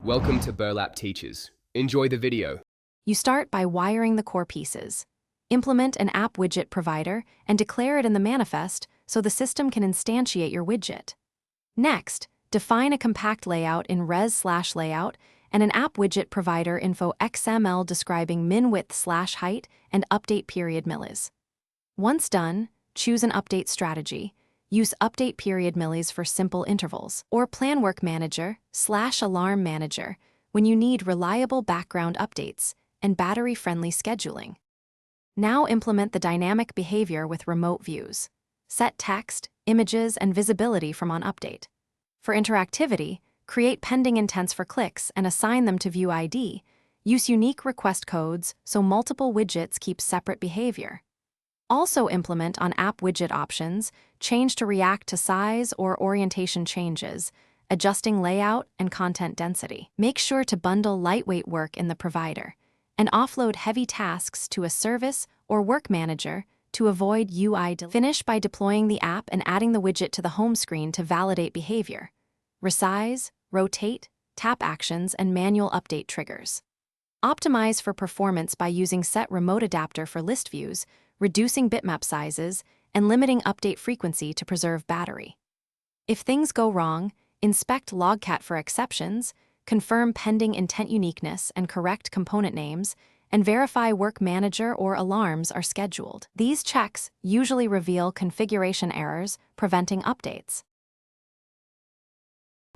Welcome to Burlap Teachers. Enjoy the video. You start by wiring the core pieces. Implement an app widget provider and declare it in the manifest so the system can instantiate your widget. Next, define a compact layout in res/layout and an app widget provider info XML describing min width/height and update period millis. Once done, choose an update strategy. Use update period millis for simple intervals, or plan work manager/alarm manager when you need reliable background updates and battery-friendly scheduling. Now implement the dynamic behavior with remote views. Set text, images, and visibility from on update. For interactivity, create pending intents for clicks and assign them to view ID. Use unique request codes so multiple widgets keep separate behavior. Also implement on app widget options, change to react to size or orientation changes, adjusting layout and content density. Make sure to bundle lightweight work in the provider and offload heavy tasks to a service or work manager to avoid UI delay. Finish by deploying the app and adding the widget to the home screen to validate behavior. Resize, rotate, tap actions, and manual update triggers. Optimize for performance by using set remote adapter for list views, reducing bitmap sizes, and limiting update frequency to preserve battery. If things go wrong, inspect logcat for exceptions, confirm pending intent uniqueness and correct component names, and verify work manager or alarms are scheduled. These checks usually reveal configuration errors, preventing updates.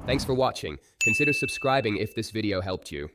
Thanks for watching. Consider subscribing if this video helped you.